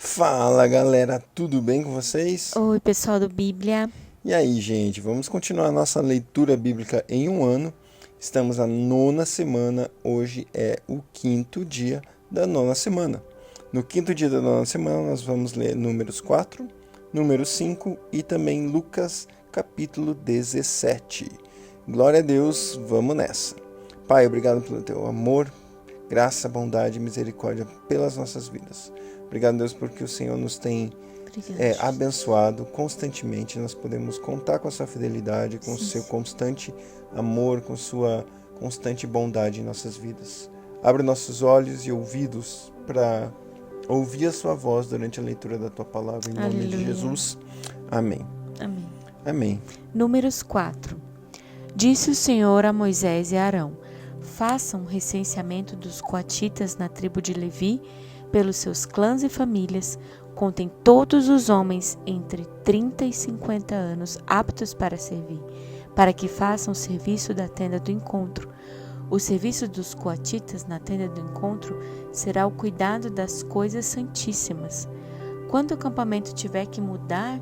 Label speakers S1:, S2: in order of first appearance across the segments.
S1: Fala galera, tudo bem com vocês?
S2: Oi, pessoal do Bíblia.
S1: E aí, gente, vamos continuar nossa leitura bíblica em um ano. Estamos na nona semana, hoje é o quinto dia da nona semana. No quinto dia da nona semana, nós vamos ler Números 4, Números 5 e também Lucas, capítulo 17. Glória a Deus, vamos nessa. Pai, obrigado pelo teu amor, graça, bondade e misericórdia pelas nossas vidas. Obrigado, Deus, porque o Senhor nos tem
S2: Obrigada.
S1: abençoado constantemente. Nós podemos contar com a sua fidelidade, com o
S2: Sim.
S1: seu constante amor, com sua constante bondade em nossas vidas. Abre nossos olhos e ouvidos para ouvir a sua voz durante a leitura da tua palavra, em nome de
S2: Aleluia.
S1: Jesus. Amém.
S2: Amém.
S1: Amém.
S2: Números 4. Disse o Senhor a Moisés e a Arão: façam um recenseamento dos coatitas na tribo de Levi, pelos seus clãs e famílias. Contem todos os homens entre 30 e 50 anos aptos para servir, para que façam o serviço da tenda do encontro. O serviço dos coatitas na tenda do encontro será o cuidado das coisas santíssimas. Quando o acampamento tiver que mudar,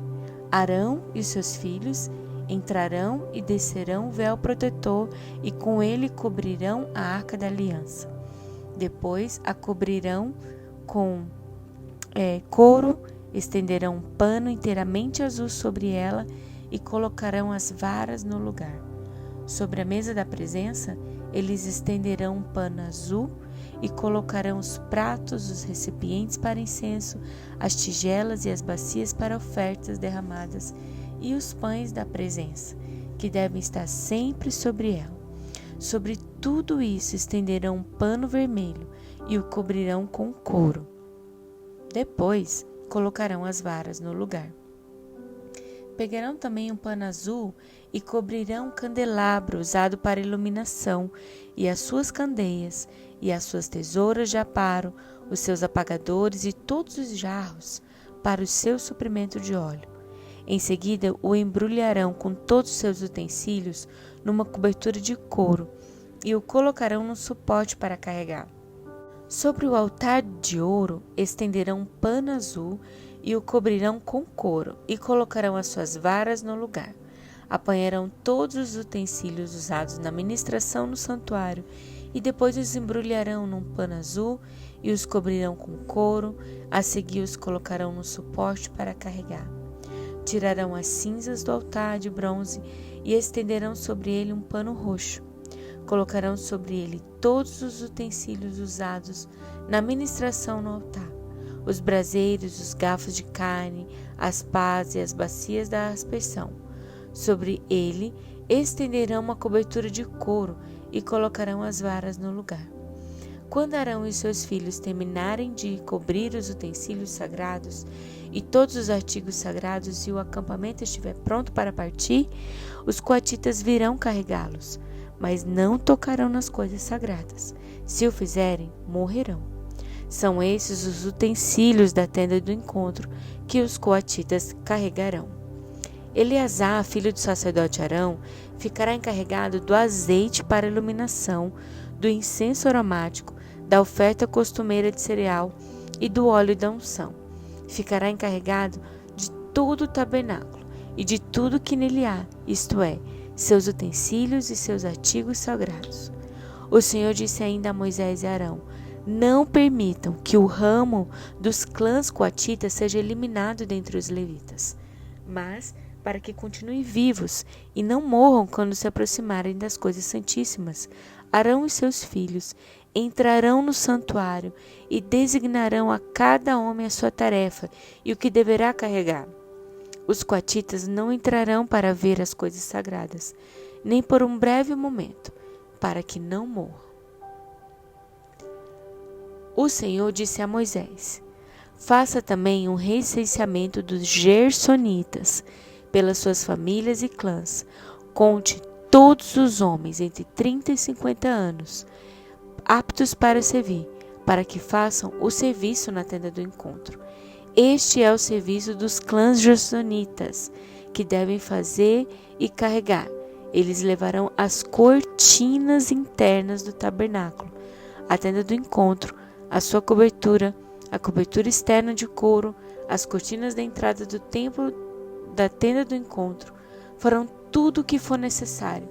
S2: Arão e seus filhos entrarão e descerão o véu protetor e com ele cobrirão a arca da aliança. Depois a cobrirão com couro, estenderão um pano inteiramente azul sobre ela e colocarão as varas no lugar. Sobre a mesa da presença, eles estenderão um pano azul e colocarão os pratos, os recipientes para incenso, as tigelas e as bacias para ofertas derramadas e os pães da presença, que devem estar sempre sobre ela. Sobre tudo isso estenderão um pano vermelho e o cobrirão com couro. Depois colocarão as varas no lugar. Pegarão também um pano azul e cobrirão um candelabro usado para iluminação, e as suas candeias, e as suas tesouras de aparo, os seus apagadores e todos os jarros para o seu suprimento de óleo. Em seguida, o embrulharão com todos os seus utensílios numa cobertura de couro e o colocarão num suporte para carregar. Sobre o altar de ouro estenderão um pano azul e o cobrirão com couro e colocarão as suas varas no lugar. Apanharão todos os utensílios usados na ministração no santuário e depois os embrulharão num pano azul e os cobrirão com couro. A seguir os colocarão no suporte para carregar. Tirarão as cinzas do altar de bronze e estenderão sobre ele um pano roxo. Colocarão sobre ele todos os utensílios usados na ministração no altar: os braseiros, os garfos de carne, as pás e as bacias da aspersão. Sobre ele estenderão uma cobertura de couro e colocarão as varas no lugar. Quando Arão e seus filhos terminarem de cobrir os utensílios sagrados e todos os artigos sagrados e o acampamento estiver pronto para partir, os coatitas virão carregá-los, mas não tocarão nas coisas sagradas. Se o fizerem, morrerão. São esses os utensílios da tenda do encontro que os coatitas carregarão. Eleazar, filho do sacerdote Arão, ficará encarregado do azeite para iluminação, do incenso aromático, da oferta costumeira de cereal e do óleo da unção. Ficará encarregado de todo o tabernáculo e de tudo que nele há, isto é, seus utensílios e seus artigos sagrados. O Senhor disse ainda a Moisés e Arão: não permitam que o ramo dos clãs coatitas seja eliminado dentre os levitas, mas para que continuem vivos e não morram quando se aproximarem das coisas santíssimas. Arão e seus filhos entrarão no santuário e designarão a cada homem a sua tarefa e o que deverá carregar. Os coatitas não entrarão para ver as coisas sagradas, nem por um breve momento, para que não morram. O Senhor disse a Moisés: faça também um recenseamento dos gersonitas, pelas suas famílias e clãs. Conte todos os homens entre 30 e 50 anos, aptos para servir, para que façam o serviço na tenda do encontro. Este é o serviço dos clãs gersonitas, que devem fazer e carregar. Eles levarão as cortinas internas do tabernáculo, a tenda do encontro, a sua cobertura, a cobertura externa de couro, as cortinas da entrada do templo, da tenda do encontro, farão tudo o que for necessário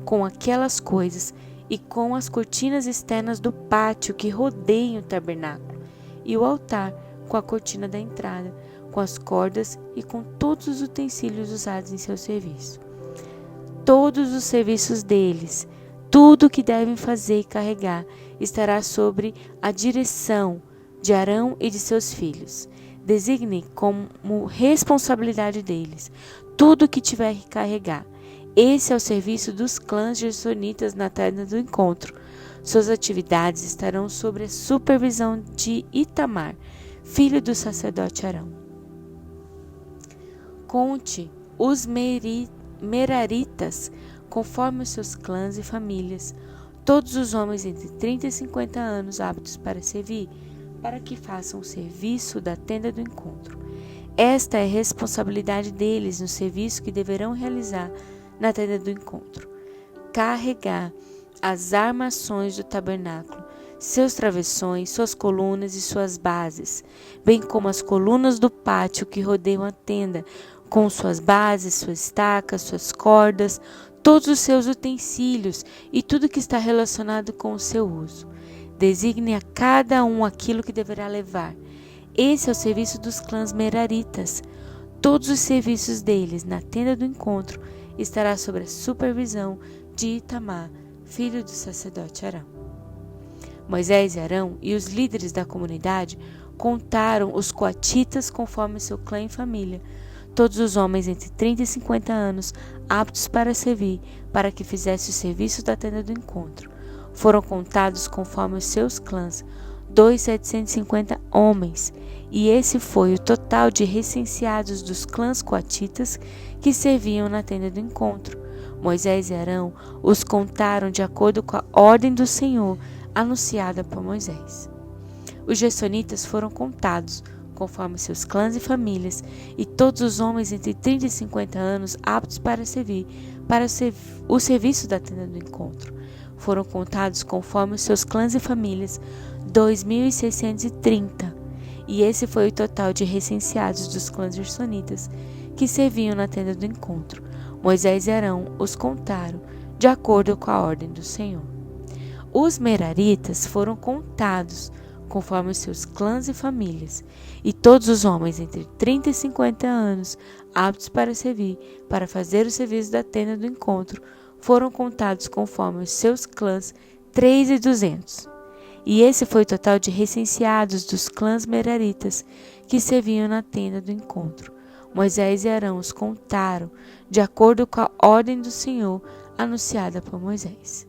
S2: com aquelas coisas e com as cortinas externas do pátio que rodeiam o tabernáculo e o altar com a cortina da entrada, com as cordas e com todos os utensílios usados em seu serviço. Todos os serviços deles, tudo o que devem fazer e carregar, estará sobre a direção de Arão e de seus filhos. Designe como responsabilidade deles tudo o que tiver que carregar. Esse é o serviço dos clãs gersonitas na tenda do encontro. Suas atividades estarão sob a supervisão de Itamar, filho do sacerdote Arão. Conte os meraritas conforme os seus clãs e famílias, todos os homens entre 30 e 50 anos aptos para servir, para que façam o serviço da tenda do encontro. Esta é a responsabilidade deles no serviço que deverão realizar na tenda do encontro: carregar as armações do tabernáculo, seus travessões, suas colunas e suas bases, bem como as colunas do pátio que rodeiam a tenda, com suas bases, suas estacas, suas cordas, todos os seus utensílios e tudo que está relacionado com o seu uso. Designe a cada um aquilo que deverá levar. Esse é o serviço dos clãs meraritas. Todos os serviços deles na tenda do encontro estará sob a supervisão de Itamar, filho do sacerdote Arão. Moisés e Arão e os líderes da comunidade contaram os coatitas conforme seu clã e família, todos os homens entre 30 e 50 anos aptos para servir, para que fizesse o serviço da tenda do encontro. Foram contados conforme os seus clãs, 2.750 homens, e esse foi o total de recenseados dos clãs coatitas que serviam na tenda do encontro. Moisés e Arão os contaram de acordo com a ordem do Senhor anunciada por Moisés. Os gersonitas foram contados conforme seus clãs e famílias, e todos os homens entre 30 e 50 anos aptos para servir para o serviço da tenda do encontro. Foram contados conforme os seus clãs e famílias, 2.630, e esse foi o total de recenseados dos clãs gersonitas que serviam na tenda do encontro. Moisés e Arão os contaram de acordo com a ordem do Senhor. Os meraritas foram contados conforme os seus clãs e famílias, e todos os homens entre 30 e 50 anos aptos para servir, para fazer o serviço da tenda do encontro, foram contados conforme os seus clãs, 3.200. E esse foi o total de recenseados dos clãs meraritas que serviam na tenda do encontro. Moisés e Arão os contaram de acordo com a ordem do Senhor anunciada por Moisés.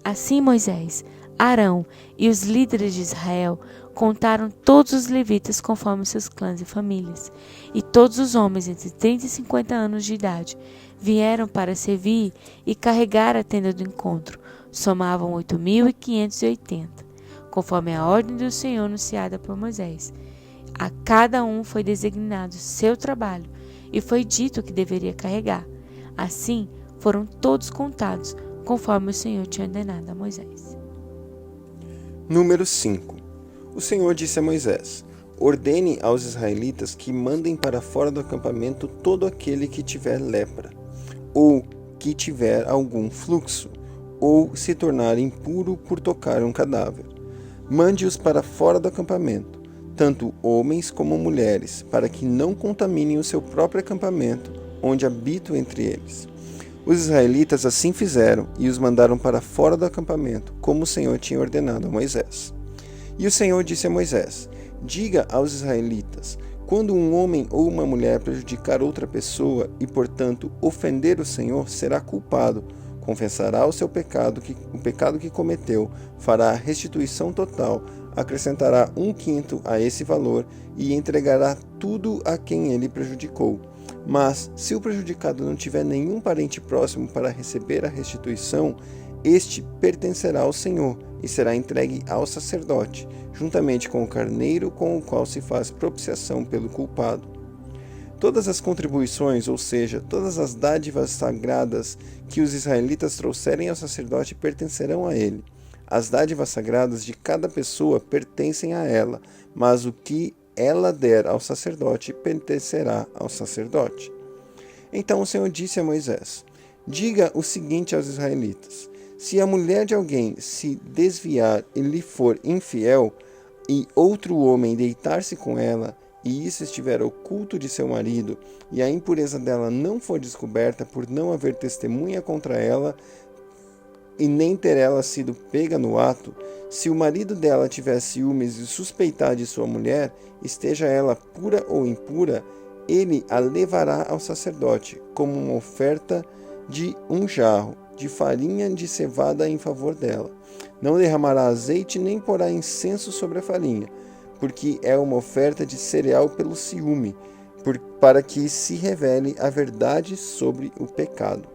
S2: Assim Moisés, Arão e os líderes de Israel contaram todos os levitas conforme seus clãs e famílias, e todos os homens entre 30 e 50 anos de idade vieram para servir e carregar a tenda do encontro. Somavam 8.580, conforme a ordem do Senhor anunciada por Moisés. A cada um foi designado seu trabalho e foi dito que deveria carregar. Assim foram todos contados conforme o Senhor tinha ordenado a Moisés.
S1: Número 5. O Senhor disse a Moisés: ordene aos israelitas que mandem para fora do acampamento todo aquele que tiver lepra, ou que tiver algum fluxo, ou se tornar impuro por tocar um cadáver. Mande-os para fora do acampamento, tanto homens como mulheres, para que não contaminem o seu próprio acampamento, onde habito entre eles. Os israelitas assim fizeram e os mandaram para fora do acampamento, como o Senhor tinha ordenado a Moisés. E o Senhor disse a Moisés: diga aos israelitas: quando um homem ou uma mulher prejudicar outra pessoa e, portanto, ofender o Senhor, será culpado, confessará o seu pecado, o pecado que cometeu, fará a restituição total, acrescentará 1/5 a esse valor e entregará tudo a quem ele prejudicou. Mas, se o prejudicado não tiver nenhum parente próximo para receber a restituição, este pertencerá ao Senhor e será entregue ao sacerdote, juntamente com o carneiro com o qual se faz propiciação pelo culpado. Todas as contribuições, ou seja, todas as dádivas sagradas que os israelitas trouxerem ao sacerdote pertencerão a ele. As dádivas sagradas de cada pessoa pertencem a ela, mas o que ela der ao sacerdote pertencerá ao sacerdote. Então o Senhor disse a Moisés: diga o seguinte aos israelitas: se a mulher de alguém se desviar e lhe for infiel, e outro homem deitar-se com ela, e isso estiver oculto de seu marido, e a impureza dela não for descoberta por não haver testemunha contra ela, e nem ter ela sido pega no ato, se o marido dela tiver ciúmes e suspeitar de sua mulher, esteja ela pura ou impura, ele a levará ao sacerdote, como uma oferta de um jarro de farinha de cevada em favor dela. Não derramará azeite nem porá incenso sobre a farinha, porque é uma oferta de cereal pelo ciúme, para que se revele a verdade sobre o pecado.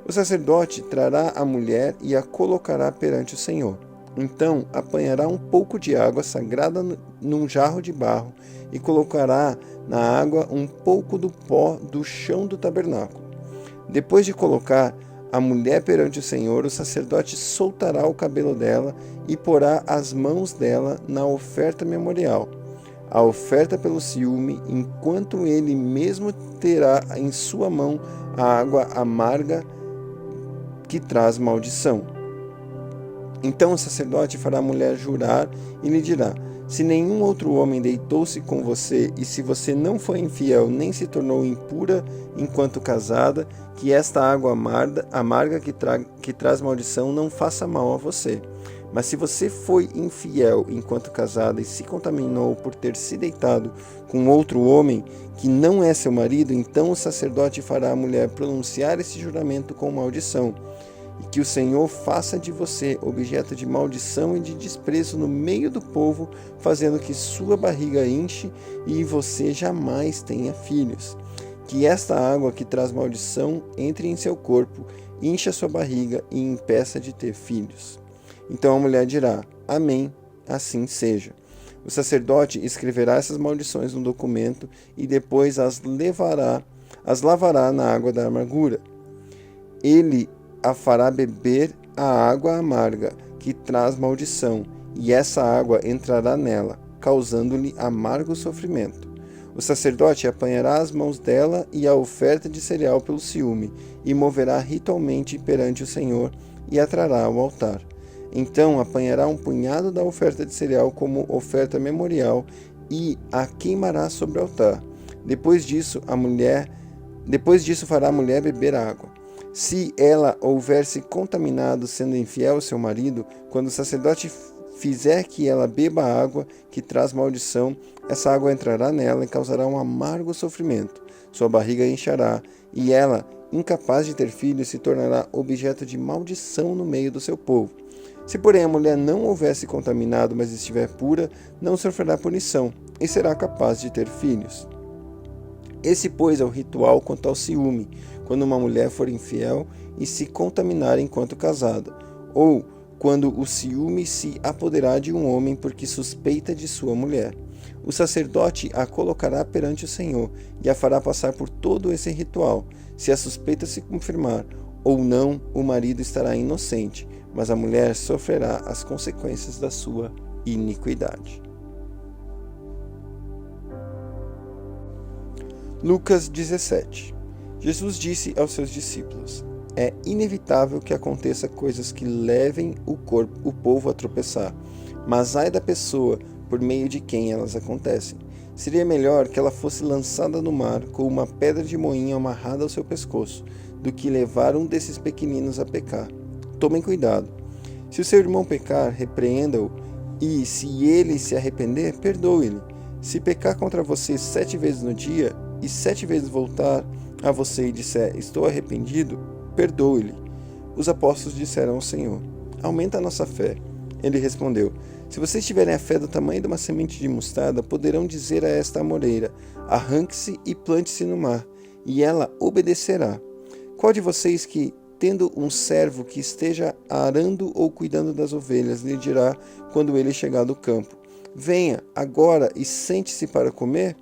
S1: O sacerdote trará a mulher e a colocará perante o Senhor. Então apanhará um pouco de água sagrada num jarro de barro e colocará na água um pouco do pó do chão do tabernáculo. Depois de colocar a mulher perante o Senhor, o sacerdote soltará o cabelo dela e porá as mãos dela na oferta memorial, a oferta pelo ciúme, enquanto ele mesmo terá em sua mão a água amarga que traz maldição. Então o sacerdote fará a mulher jurar e lhe dirá: se nenhum outro homem deitou-se com você, e se você não foi infiel nem se tornou impura enquanto casada, que esta água amarga que traz maldição não faça mal a você. Mas se você foi infiel enquanto casada e se contaminou por ter se deitado com outro homem que não é seu marido, então o sacerdote fará a mulher pronunciar esse juramento com maldição, e que o Senhor faça de você objeto de maldição e de desprezo no meio do povo, fazendo que sua barriga enche e você jamais tenha filhos. Que esta água que traz maldição entre em seu corpo, encha sua barriga e impeça de ter filhos. Então a mulher dirá: amém, assim seja. O sacerdote escreverá essas maldições no documento e depois as lavará na água da amargura. Ele a fará beber a água amarga que traz maldição, e essa água entrará nela, causando-lhe amargo sofrimento. O sacerdote apanhará as mãos dela e a oferta de cereal pelo ciúme, e moverá ritualmente perante o Senhor, e a trará ao altar. Então apanhará um punhado da oferta de cereal como oferta memorial, e a queimará sobre o altar. Depois disso fará a mulher beber água. Se ela houver se contaminado sendo infiel ao seu marido, quando o sacerdote fizer que ela beba água que traz maldição, essa água entrará nela e causará um amargo sofrimento. Sua barriga inchará, e ela, incapaz de ter filhos, se tornará objeto de maldição no meio do seu povo. Se, porém, a mulher não houver se contaminado, mas estiver pura, não sofrerá punição, e será capaz de ter filhos. Esse, pois, é o ritual quanto ao ciúme, quando uma mulher for infiel e se contaminar enquanto casada, ou quando o ciúme se apoderar de um homem porque suspeita de sua mulher. O sacerdote a colocará perante o Senhor e a fará passar por todo esse ritual. Se a suspeita se confirmar ou não, o marido estará inocente, mas a mulher sofrerá as consequências da sua iniquidade. Lucas 17. Jesus disse aos seus discípulos: é inevitável que aconteça coisas que levem o povo a tropeçar, mas ai da pessoa por meio de quem elas acontecem. Seria melhor que ela fosse lançada no mar com uma pedra de moinho amarrada ao seu pescoço, do que levar um desses pequeninos a pecar. Tomem cuidado. Se o seu irmão pecar, repreenda-o, e se ele se arrepender, perdoe-lhe. Se pecar contra você 7 vezes no dia, e 7 vezes voltar a você e disser: estou arrependido, perdoe-lhe. Os apóstolos disseram ao Senhor: aumenta a nossa fé. Ele respondeu: se vocês tiverem a fé do tamanho de uma semente de mostarda, poderão dizer a esta amoreira: arranque-se e plante-se no mar, e ela obedecerá. Qual de vocês que, tendo um servo que esteja arando ou cuidando das ovelhas, lhe dirá, quando ele chegar do campo: venha agora e sente-se para comer?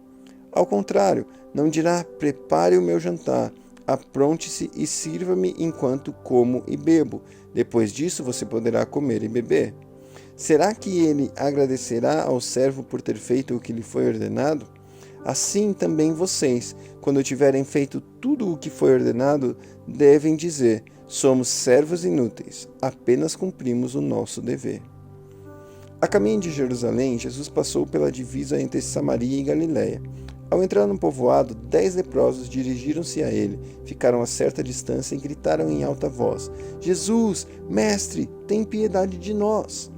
S1: Ao contrário, não dirá: prepare o meu jantar, apronte-se e sirva-me enquanto como e bebo. Depois disso você poderá comer e beber. Será que ele agradecerá ao servo por ter feito o que lhe foi ordenado? Assim também vocês, quando tiverem feito tudo o que foi ordenado, devem dizer: somos servos inúteis, apenas cumprimos o nosso dever. A caminho de Jerusalém, Jesus passou pela divisa entre Samaria e Galiléia. Ao entrar no povoado, 10 leprosos dirigiram-se a ele, ficaram a certa distância e gritaram em alta voz: Jesus, mestre, tem piedade de nós.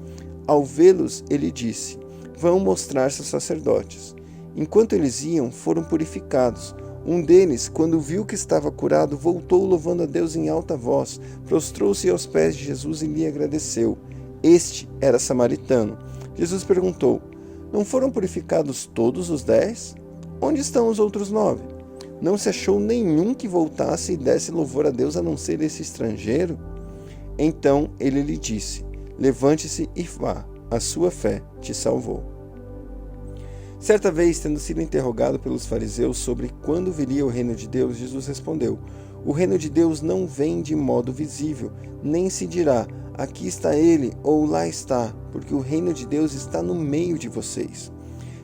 S1: Ao vê-los, ele disse: vão mostrar-se aos sacerdotes. Enquanto eles iam, foram purificados. Um deles, quando viu que estava curado, voltou louvando a Deus em alta voz, prostrou-se aos pés de Jesus e lhe agradeceu. Este era samaritano. Jesus perguntou: não foram purificados todos os 10? Onde estão os outros 9? Não se achou nenhum que voltasse e desse louvor a Deus a não ser esse estrangeiro? Então ele lhe disse: levante-se e vá, a sua fé te salvou. Certa vez, tendo sido interrogado pelos fariseus sobre quando viria o reino de Deus, Jesus respondeu: o reino de Deus não vem de modo visível, nem se dirá: aqui está ele ou lá está, porque o reino de Deus está no meio de vocês.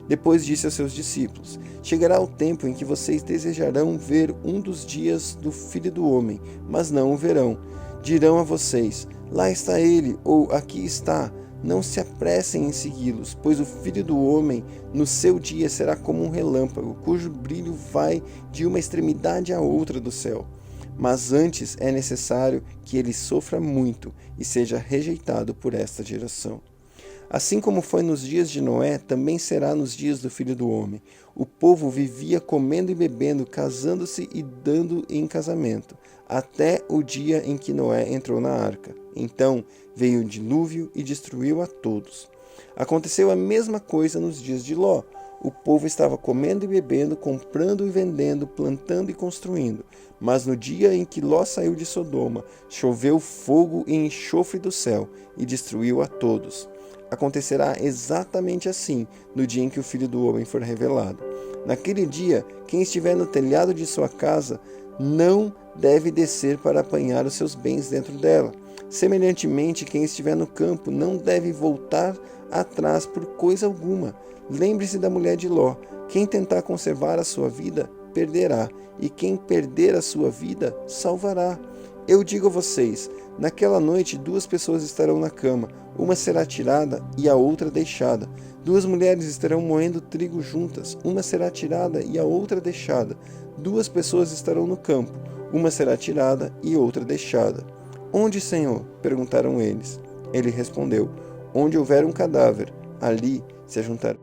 S1: Depois disse a seus discípulos: chegará o tempo em que vocês desejarão ver um dos dias do Filho do Homem, mas não o verão. Dirão a vocês: lá está ele, ou aqui está. Não se apressem em segui-los, pois o Filho do Homem, no seu dia, será como um relâmpago, cujo brilho vai de uma extremidade à outra do céu. Mas antes é necessário que ele sofra muito e seja rejeitado por esta geração. Assim como foi nos dias de Noé, também será nos dias do Filho do Homem. O povo vivia comendo e bebendo, casando-se e dando em casamento, até o dia em que Noé entrou na arca. Então veio o dilúvio e destruiu a todos. Aconteceu a mesma coisa nos dias de Ló. O povo estava comendo e bebendo, comprando e vendendo, plantando e construindo. Mas no dia em que Ló saiu de Sodoma, choveu fogo e enxofre do céu e destruiu a todos. Acontecerá exatamente assim no dia em que o Filho do Homem for revelado. Naquele dia, quem estiver no telhado de sua casa não deve descer para apanhar os seus bens dentro dela. Semelhantemente, quem estiver no campo não deve voltar atrás por coisa alguma. Lembre-se da mulher de Ló. Quem tentar conservar a sua vida, perderá, e quem perder a sua vida, salvará. Eu digo a vocês, naquela noite 2 pessoas estarão na cama, uma será tirada e a outra deixada. 2 mulheres estarão moendo trigo juntas, uma será tirada e a outra deixada. 2 pessoas estarão no campo, uma será tirada e outra deixada. Onde, Senhor? Perguntaram eles. Ele respondeu: onde houver um cadáver, ali se ajuntarão.